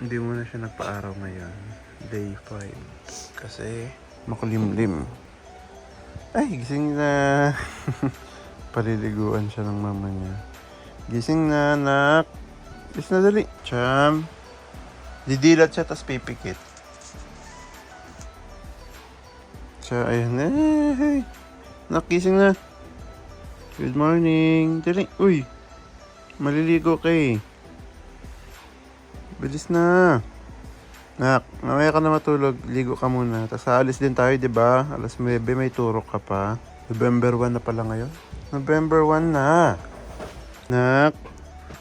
Hindi mo na siya nagpa-araw ngayon. Day 5. Kasi makulimlim. Ay, gising na. Paliliguan siya ng mama niya. Gising na, anak. Is na dali. Cham. Didilat siya, tas pipikit. Siya, ayan. Hey. Nakising na. Good morning. Dali. Uy. Maliligo kay. Bilis na. Nak, mamaya ka na matulog. Ligo ka muna. Tapos aalis din tayo, di ba? Alas 9, may turok ka pa. November 1 na pala ngayon. November 1 na. Nak,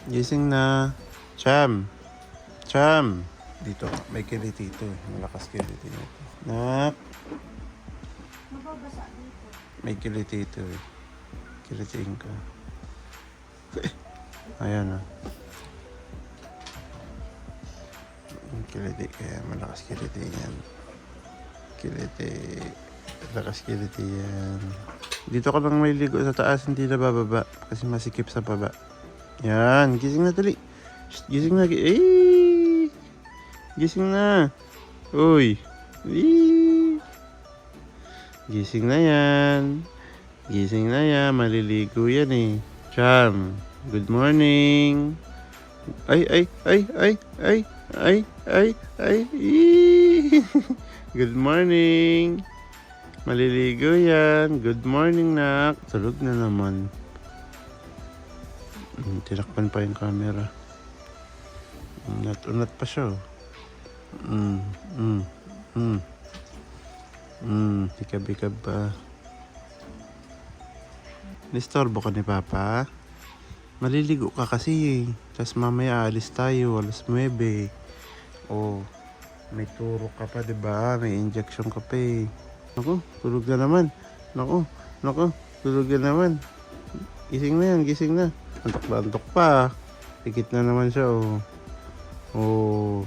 gising na. Cham. Cham. Dito, may kiliti ito. Malakas kiliti nito. Nak. Mababasa dito. May kiliti ito eh. Kilitiin ka. Ayan ah. Kiliti kaya malakas kiliti yan. Kiliti. Malakas kiliti yan. Dito ka lang may ligo sa taas, hindi na bababa. Kasi masikip sa baba. Yan. Gising na dali. Shh, gising na. Eh! Gising na. Uy. Eee! Gising na yan. Gising na yan. Maliligo yan eh. Cham. Good morning. Ay, ay, ay, ay, ay. Ay, ay, ay. Good morning. Maliligo yan. Good morning, nak. Tulog na naman. Tinakpan pa yung camera. Unat pa siya. Hikab-hikab pa. Nistorbo ka ni Papa? Maliligo ka kasi eh. Tapos mamaya alis tayo. Alas 9. Oh, may turo ka pa, diba? May injection ka pa eh. Naku, tulog na naman. Naku, tulog na naman. Gising na yan, gising na. Antok pa. Tikit na naman siya, oh. Oh.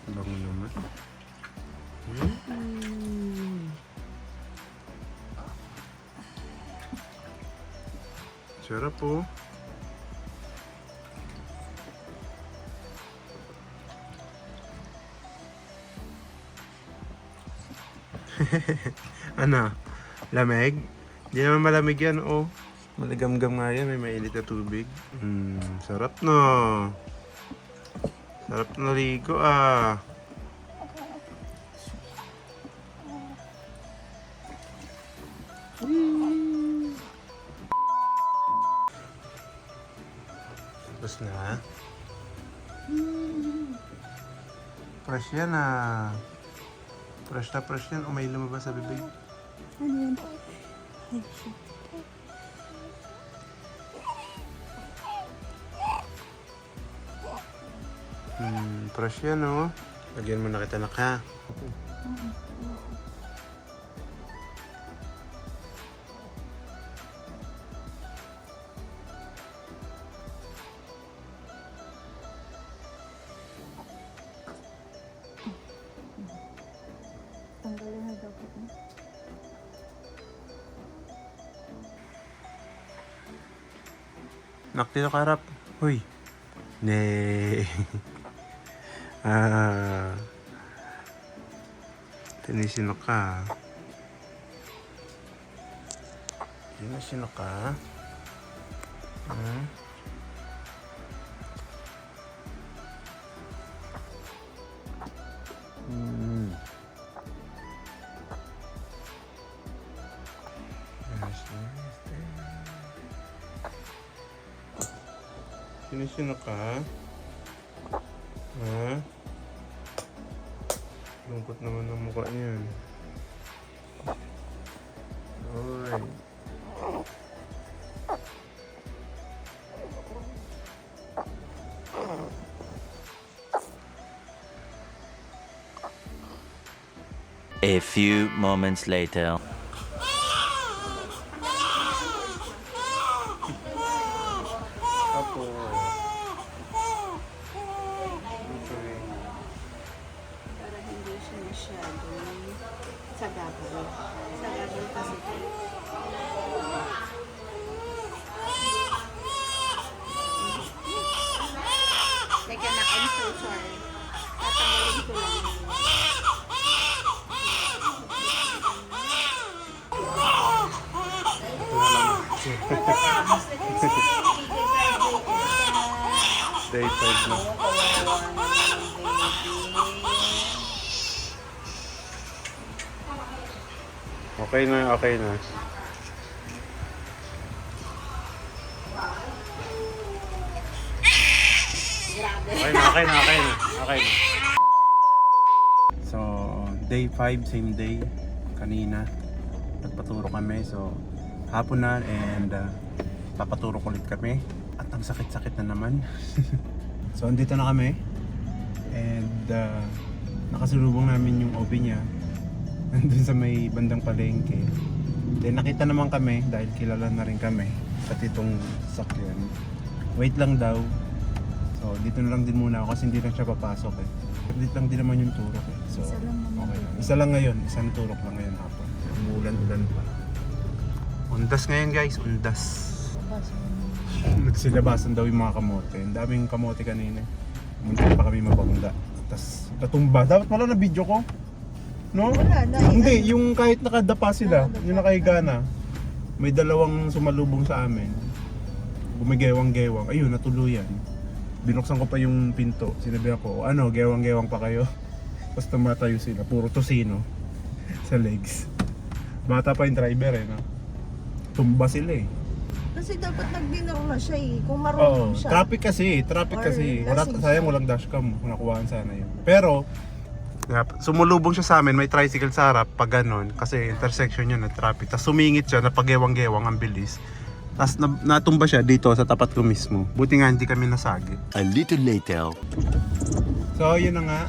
Bango naman. Sarap po. Ano? Lamig? Hindi naman malamig yan, oh. Maligamgam nga yan, may mainit na tubig. Sarap no. Sarap na ligo ah. Tapos na. Fresh yan ah. Fresh yan. O may lumabas sa bibig. Ano yan? Ay, shit. Fresh yan oh. Lagyan mo na kita nak ha. Tanggalin na dapat mo. Nak, dito ka harap. Huy. Nee. Tinisino ka. Tinisino ka. Tinisino ka. Ha? Lungkot naman ang mukha niyan. Oy. A few moments later. Apo. Sa gabol. Sa gabol kasi. Teka na, I'm so sorry. Tatanggalin ko lang. Day 5 na. Okay na, okay na. Okay na, okay na, okay na. Okay na. So, day 5, same day. Kanina, nagpaturo kami. So, hapon na and papaturo ulit kami. At ang sakit-sakit na naman. So, andito na kami. And nakasulubong namin yung OB niya. Nandun sa may bandang palengke. Then nakita naman kami dahil kilala na rin kami sa itong sakyan. Wait lang daw. So, dito na lang din muna ako kasi hindi lang siya papasok eh. Dito lang din naman yung turok eh. So, Isa lang naman. okay lang. Isa lang ngayon. Isang turok lang ngayon hapon. Umulan-ulan pa. Undas ngayon guys. Undas. Nagsilabasan daw yung mga kamote. Ang daming kamote kanina. Muntik pa kami mabangga. Tapos natumba. Dapat pala na video ko. No? Wala na. Hindi, yung kahit nakadapa sila, yung nakahiga na. May dalawang sumalubong sa amin. Gumigewang-gewang. Ayun, natuluyan. Binuksan ko pa yung pinto. Sinabi ako, ano, gewang-gewang pa kayo. Tapos tumatayo sila. Puro tosino sa legs. Bata pa yung driver eh, no? Tumba sila eh. Kasi dapat nagbinor na siya eh. Kung Oo, marunong siya. traffic kasi. Traffic Or kasi. Wala, lasing sayang siya. walang dashcam. Kung nakuhaan sana yun. Pero, sumulubong siya sa amin. May tricycle sa harap. Pag ganon. Kasi intersection yun na traffic. Tapos sumingit siya. Napagewang-gewang ang bilis. Tapos natumba siya dito sa tapat ko mismo. Buti nga hindi kami nasagi. A little later. So yun na nga.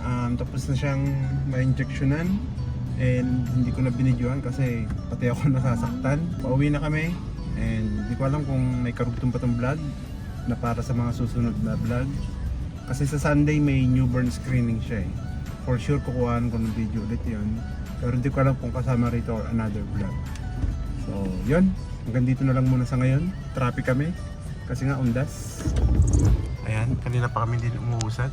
Tapos na siyang ma-injectionan. And hindi ko na binidyohan kasi pati ako nasasaktan. Pauwi na kami. And hindi ko alam kung may karugtong pa tong vlog na para sa mga susunod na vlog. Kasi sa Sunday may newborn screening siya eh. For sure kukuhaan ko ng video ulit yun. Pero hindi ko alam kung kasama rito or another vlog. So yun. Hanggang dito na lang muna sa ngayon. Traffic kami. Kasi nga undas. Ayan. Kanina pa kami din umuusad.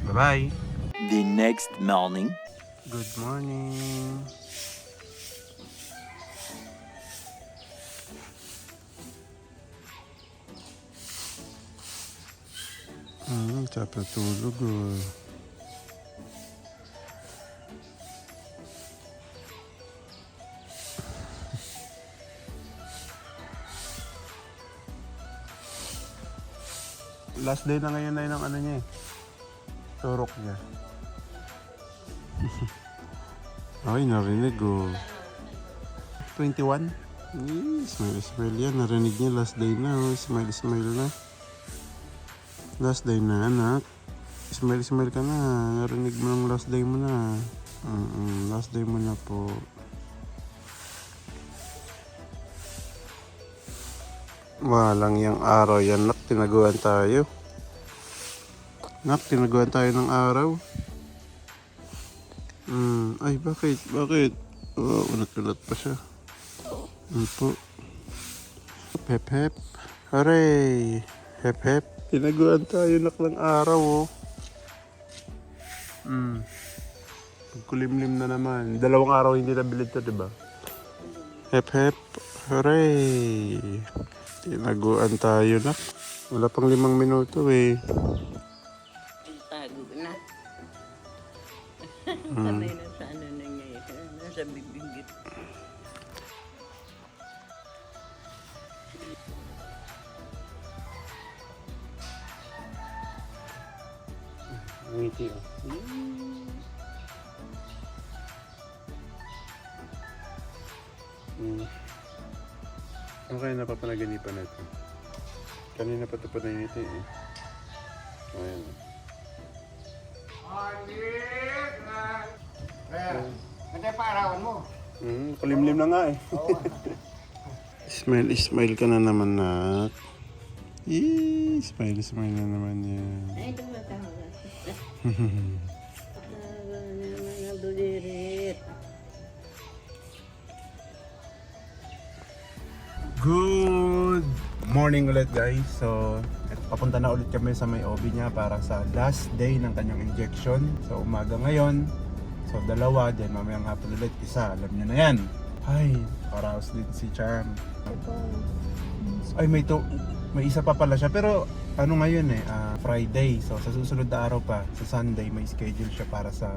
Bye bye. The next morning. Good morning. Sarap na tulog oh. Last day na ngayon na yun ang ano niya eh. Turok niya. Ay, narinig oh. 21? Smile yan. Narinig niya last day na oh. Smile na. Last day na anak. Smile ka na. Narinig mo ng last day mo na. Last day mo na po. Walang yung araw yan. Nak, tinaguan tayo. Nak, tinaguan tayo ng araw. Ay, bakit? Bakit? Oh, unat-unat pa siya. Ano po? Hep hep. Hooray! Hep hep. Tinaguan tayo nak ng araw oh. Kulimlim na naman. 2 araw hindi nabilid to, diba? Hep hep. Hooray! Tinaguan tayo nak. Wala pang 5 minuto eh. Tago na. Sanay na sa ano na niya eh. Nasa bibigit. Ngiti oh. Okay, napapanaginipan natin. Kanina pa ito pa nangiti eh. Ayan. Hindi pa arawan mo. Kulimlim na nga eh. Smile ka na naman nak. Smile na naman yan. Ay, ito ba tawag? dulirit. Good morning ulit guys. So, papunta na ulit kami sa may OB niya para sa last day ng kanyang injection. So, umaga ngayon. So, dalawa. Then, mamayang hapon ulit. Isa. Alam niyo na yan. Ay, paraos din si Charm. Ay, may isa pa pala siya. Pero, ano ngayon Friday. So, sa susunod na araw pa, sa Sunday, may schedule siya para sa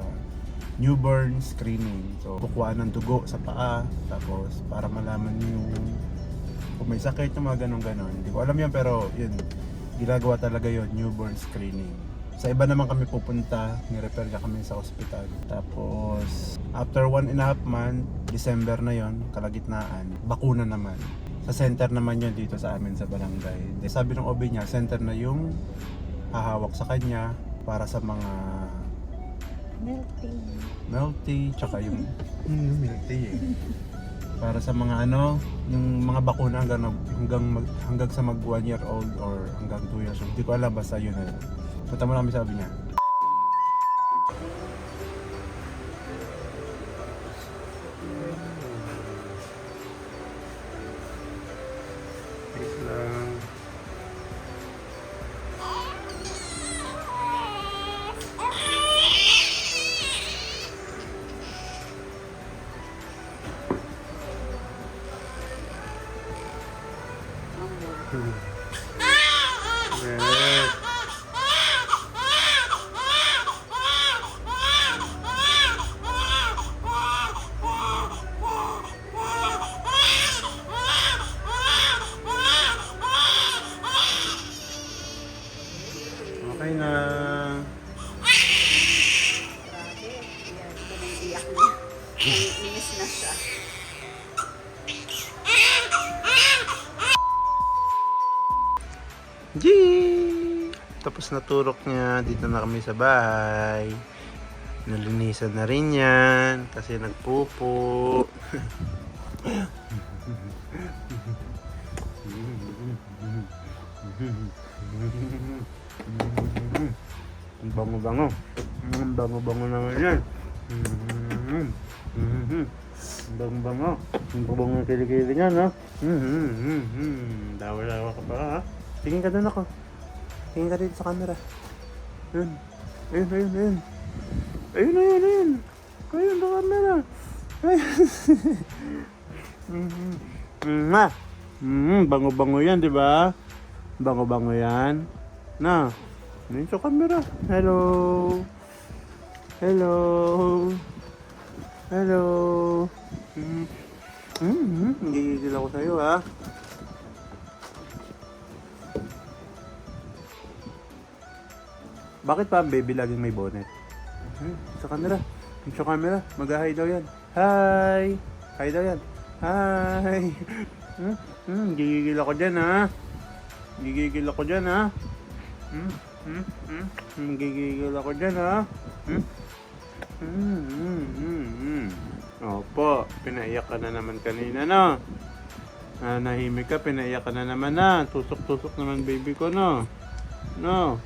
newborn screening. So, kukuha ng dugo sa paa. Tapos, para malaman niyo kung may sakit yung mga ganon-ganon. Hindi ko alam yan, pero yun, ginagawa talaga yun, newborn screening. Sa iba naman kami pupunta, ni-refer na kami sa ospital. Tapos, after 1.5 month, December na yon, kalagitnaan, bakuna naman. Sa center naman yun dito sa amin sa barangay. Sabi ng OB niya, center na yung hahawak sa kanya para sa mga milk tea, tsaka yung milk tea para sa mga yung mga bakuna hanggang sa mag 1 year old or hanggang 2 years old. Hindi ko alam, basta yun na. Punta mo lang kami, sabi niya. Wait lang. Yes. Okay na. Grabe. Yan, tumiiyak niya. Naiinis na siya. Yee! Tapos naturok niya. Dito na kami sa bahay. Nalinisan na rin yan kasi nagpupo. Ang bango-bango. Ang bango-bango naman yan. Ang bango-bango. Ang bango ng kilikili niya, no? Dawa-dawa ka pa, ha? Tingin ka doon ako. Tingin ka dito sa camera. Ayun. Ayun, ayun, ayun. Ayun, ayun, ayun. Ayun sa camera. Ayun. Bango-bango yan, di ba? Bango-bango yan. Na. Ayun sa camera. Hello. Hello. Hello. Gigigil ako sa'yo, ha? Bakit pa ang baby laging may bonnet? Sa camera. Sa camera. Mag-hi daw yan. Hi! Hi daw yan. Hi! Gigigil ako dyan, ha? Gigigil ako dyan, ha? Gigigil ako dyan, ha? Opo, pinaiyak ka na naman kanina, no? Nahimik ka, pinaiyak ka na naman, na. Tusok-tusok naman baby ko, no? No?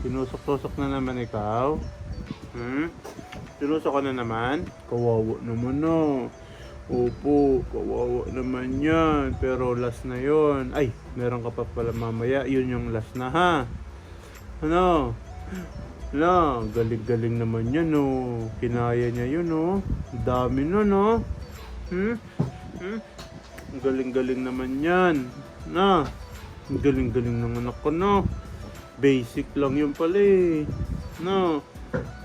Tinusok-tusok na naman ikaw? Tinusok ka na naman? Kawawa naman, no? Opo, kawawa naman yan. Pero last na yon. Ay, meron ka pa pala mamaya. Yun yung last na, ha? Ano? Wala, galing-galing naman yan, no? Kinaya niya yun, no? Dami na, no? Galing-galing naman yan. Na? Galing-galing ng anak ko, no? Basic lang yun pala, eh. No?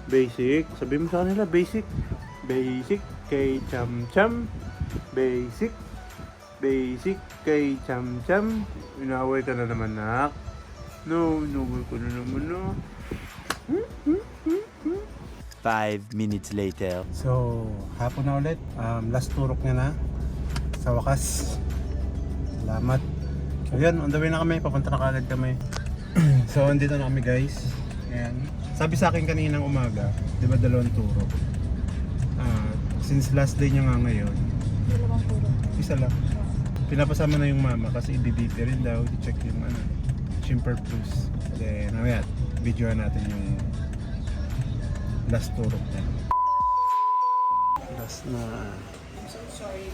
Basic? Sabi mo sa kanila, basic. Basic kay Cham-Cham. Basic. Basic kay Cham-Cham. Inaway ka na naman, nak. No, inaway ko na naman, no? 5 minutes later. So, hapon na ulit. Last turok niya na. Sa wakas. Salamat. So, yun. On the way na kami. Papunta na kagad kami. So, andito na kami, guys. Ayan. Sabi sa akin kaninang umaga, di ba 2 turok? Since last day niya nga ngayon, isa lang. Pinapasama na yung mama kasi i-BP rin daw. I-check yung chimper plus. Then, namaya, videoan natin yung last turok niya. Tapos na. I'm so sorry.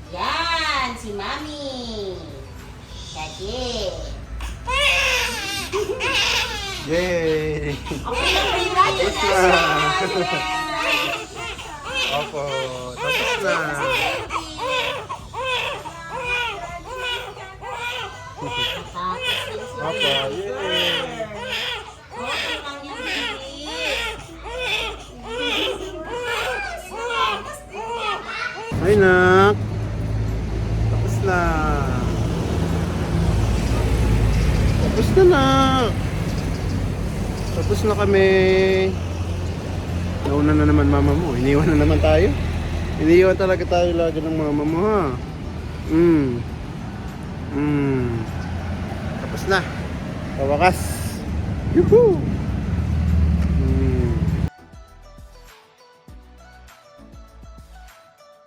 Yan, si Mami. Kaki. Yay! Tapos na! Opo, tapos na. Opo, yay! Ay, nak! Tapos na! Tapos na, nak! Tapos na kami. Nauna na naman mama mo. Iniwan na naman tayo. Iniwan talaga tayo lagi ng mama mo, ha? Tapos na. Pawakas. Yuhuu!